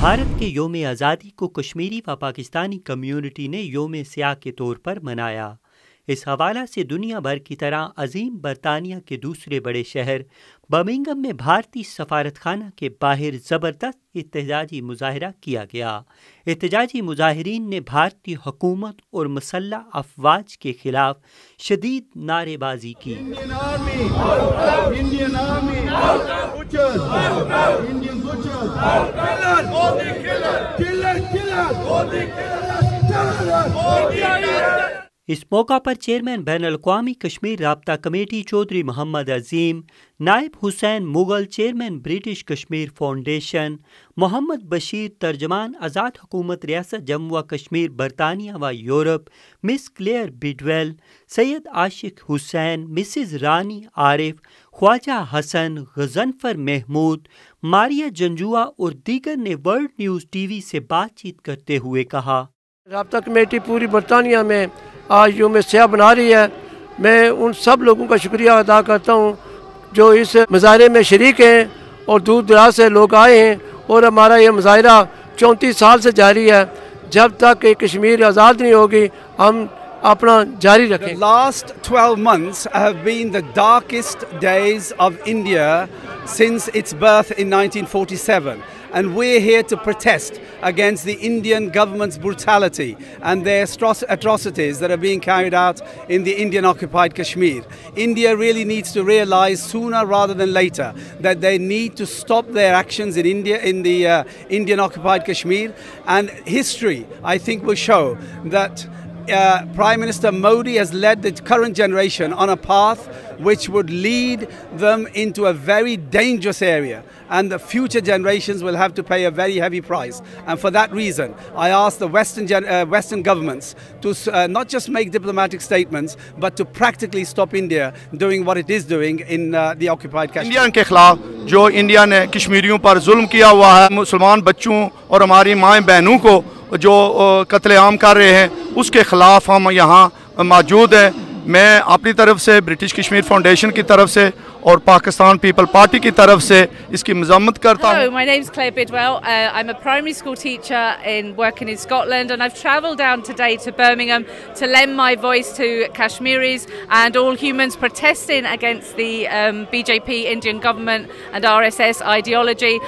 भारत के योम आज़ादी को कश्मीरी व पाकिस्तानी कम्युनिटी ने योम स्याह के तौर पर मनाया। इस हवाला से दुनिया भर की तरह अजीम बरतानिया के दूसरे बड़े शहर बर्मिंघम में भारतीय सफारतखाना के बाहर ज़बरदस्त एहतजाजी मुजाहरा किया गया। एहतजाजी मुजाहिरीन ने भारतीय हुकूमत और मुसल्लह अफवाज के खिलाफ शदीद नारेबाजी की। इस मौका पर चेयरमैन बैनुल-अक़वामी कश्मीर राब्ता कमेटी चौधरी मोहम्मद अजीम, नायब Hussain Mughal chairman British Kashmir foundation, Mohammad Bashir तर्जमान आज़ाद हुकूमत रियासत जम्मू व कश्मीर बरतानिया व Europe, Miss Claire Bidwell, Syed Ashiq Hussain, Mrs Rani Arif, Khwaja Hasan, Ghazanfar Mahmood, Maria Janjua और दीगर ने वर्ल्ड न्यूज़ टीवी से बातचीत करते हुए कहा, राब्ता कमेटी पूरी बरतानिया में आज योम स्याह बना रही है। मैं उन सब लोगों का शुक्रिया अदा करता हूँ जो इस मुजाहरे में शरीक हैं और दूर दराज से लोग आए हैं और हमारा ये मुजाहरा 34 साल से जारी है। जब तक कश्मीर आज़ाद नहीं होगी हम अपना जारी रखें। The last 12 months have been the darkest days of India since its birth in 1947. And we're here to protest against the Indian government's brutality and their atrocities that are being carried out in the Indian occupied Kashmir. India really needs to realize sooner rather than later that they need to stop their actions in India, in the Indian occupied Kashmir. And history, I think, will show that Prime Minister Modi has led the current generation on a path which would lead them into a very dangerous area, and the future generations will have to pay a very heavy price. And for that reason, I ask the Western governments to not just make diplomatic statements, but to practically stop India doing what it is doing in the occupied Kashmir. Indian के खिलाफ जो India ने कश्मीरियों पर जुल्म किया हुआ है, मुसलमान बच्चों और हमारी माएँ बहनों को जो कत्लेआम कर रहे हैं, उसके ख़िलाफ़ हम यहाँ मौजूद हैं। मैं अपनी तरफ से ब्रिटिश कश्मीर फाउंडेशन की तरफ से और पाकिस्तान पीपल पार्टी की तरफ से इसकी मज़म्मत करता हूँ। Hello, my name is Claire Bidwell. I'm a primary school teacher working in Scotland, and I've travelled down today to Birmingham to lend my voice to Kashmiris and all humans protesting against the BJP Indian government and RSS ideology.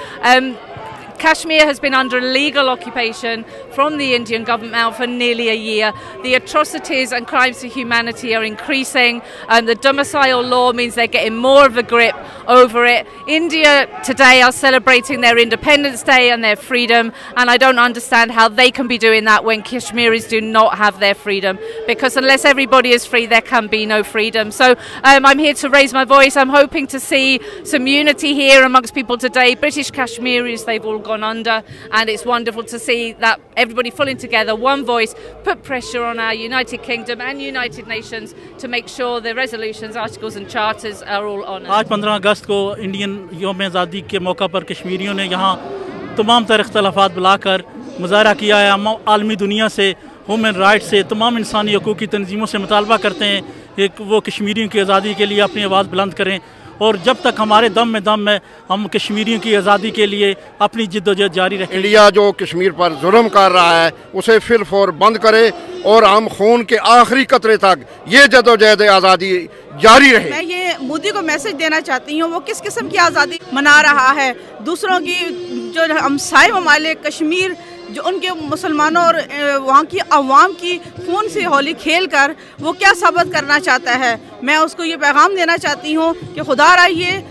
Kashmir has been under illegal occupation from the Indian government now for nearly a year. The atrocities and crimes to humanity are increasing, and the domicile law means they're getting more of a grip over it. India today are celebrating their Independence Day and their freedom, and I don't understand how they can be doing that when Kashmiris do not have their freedom, because unless everybody is free there can be no freedom. So I'm here to raise my voice. I'm hoping to see some unity here amongst people today. British Kashmiris, they've all gone under, and it's wonderful to see that everybody pulling together, one voice, put pressure on our United Kingdom and United Nations to make sure the resolutions, articles and charters are all honoured. आज 15 अगस्त को Indian योम आज़ादी के मौका पर कश्मीरियों ने यहाँ तमाम तरह इख्तलाफात बुलाकर मुजाहरा किया है। हम आलमी दुनिया से, ह्यूमन राइट्स से, तमाम इंसानी हकूक़ की तंजीमों से मुतालबा करते हैं कि वो कश्मीरियों की आज़ादी के लिए अपनी आवाज़ बुलंद करें, और जब तक हमारे दम में हम कश्मीरियों की आज़ादी के लिए अपनी जिद्दोजहद जारी रखें। इंडिया जो कश्मीर पर जुल्म कर रहा है उसे फिर फौर बंद करे और हम खून के आखिरी कतरे तक ये जद्दोजहद आज़ादी जारी रहे। मैं ये मोदी को मैसेज देना चाहती हूँ, वो किस किस्म की आज़ादी मना रहा है, दूसरों की जो हमसाए ममालिक कश्मीर जो उनके मुसलमानों और वहाँ की अवाम की खून से होली खेल कर वो क्या साबित करना चाहता है। मैं उसको ये पैगाम देना चाहती हूँ कि खुदा रहिए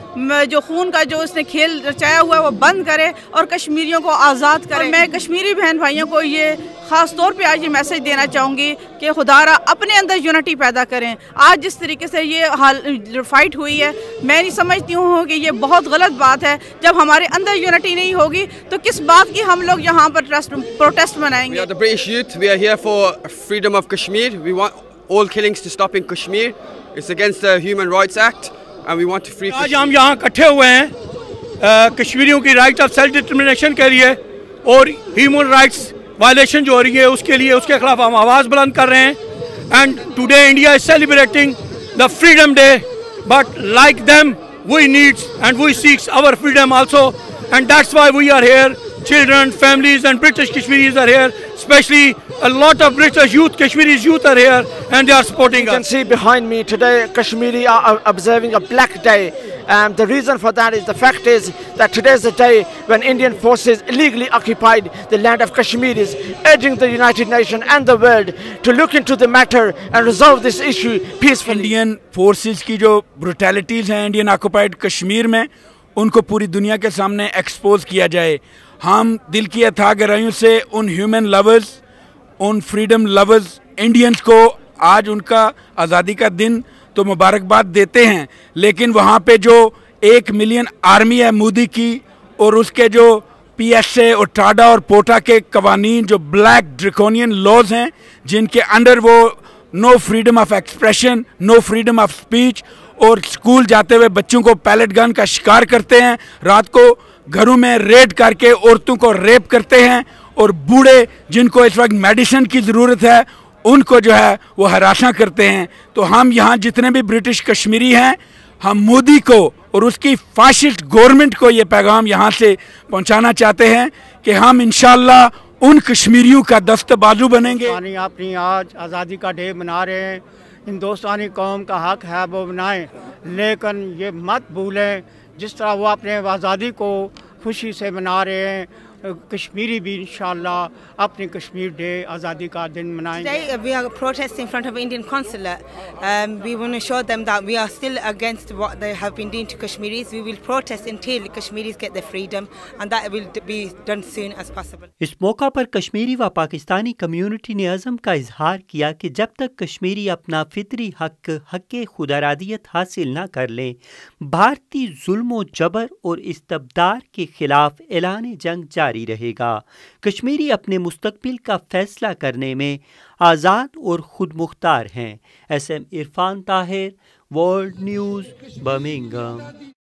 जो खून का जो उसने खेल रचाया हुआ है वो बंद करे और कश्मीरियों को आज़ाद करे। मैं कश्मीरी बहन भाइयों को ये ख़ास तौर पे आज ये मैसेज देना चाहूँगी कि खुदारा अपने अंदर यूनिटी पैदा करें। आज जिस तरीके से ये फाइट हुई है, मैं नहीं समझती हूँ कि ये बहुत गलत बात है। जब हमारे अंदर यूनिटी नहीं होगी तो किस बात की हम लोग यहाँ पर प्रोटेस्ट मनाएंगे। We are the British youth. We are here for freedom of Kashmir. We want all killings to stop in Kashmir. It's against the Human Rights Act, and we want to free Kashmir. आज हम यहाँ इकट्ठे हुए हैं कश्मीरियों की right of self determination के लिए, और ह्यूमन राइट्स वायलेशन जो हो रही है उसके लिए, उसके खिलाफ हम आवाज़ बुलंद कर रहे हैं। And today India is celebrating the freedom day, but like them we needs and we seeks our freedom also, and that's why we are here children, families and British Kashmiris are here, especially a lot of British youth, Kashmiri youth are here and they are supporting us. You can see behind me today Kashmiri are observing a black day. The reason for that is the fact is that today is the day when Indian forces illegally occupied the land of Kashmiris, urging the United Nations and the world to look into the matter and resolve this issue peacefully. Indian forces की जो brutalities हैं Indian occupied Kashmir में, उनको पूरी दुनिया के सामने expose किया जाए। हम दिल की अथाह गहराइयों से उन ह्यूमन लवर्स, उन फ्रीडम लवर्स इंडियंस को आज उनका आज़ादी का दिन तो मुबारकबाद देते हैं, लेकिन वहाँ पे जो 1 मिलियन आर्मी है मोदी की और उसके जो PSA और टाडा और पोटा के कवानीन जो ब्लैक ड्रैकोनियन लॉज हैं, जिनके अंडर वो no freedom of expression, no freedom of speech और स्कूल जाते हुए बच्चों को पैलेट गन का शिकार करते हैं, रात को घरों में रेड करके औरतों को रेप करते हैं और बूढ़े जिनको इस वक्त मेडिसिन की ज़रूरत है उनको जो है वो हरासा करते हैं। तो हम यहाँ जितने भी ब्रिटिश कश्मीरी हैं, हम मोदी को और उसकी फाशिस्ट गवर्नमेंट को ये पैगाम यहाँ से पहुँचाना चाहते हैं कि हम इंशाअल्लाह उन कश्मीरियों का दस्त बाजू बनेंगे। अपनी आज आज़ादी का डे मना रहे हैं, हिंदुस्तानी कौम का हक है वो मनाएं, लेकिन ये मत भूलें जिस तरह वो अपने आज़ादी को खुशी से मना रहे हैं, कश्मीरी भी इंशाअल्लाह अपनी कश्मीर डे आज़ादी का दिन मनाएंगे। Today we are protesting in front of Indian consulate. We want to show them that we are still against what they have been doing to Kashmiris. We will protest until Kashmiris get their freedom and that will be done soon as possible. इस मौका पर कश्मीरी व Pakistani community ने अज़म का इजहार किया कि जब तक कश्मीरी अपना फितरी हक खुदारादियत हासिल न कर लें, भारतीय जुल्म जबर और इस्तबदार के खिलाफ ऐलान जंग जारी रहेगा। कश्मीरी अपने मुस्तकबिल का फैसला करने में आज़ाद और खुद मुख्तार हैं। SM Irfan Tahir, world news, Birmingham.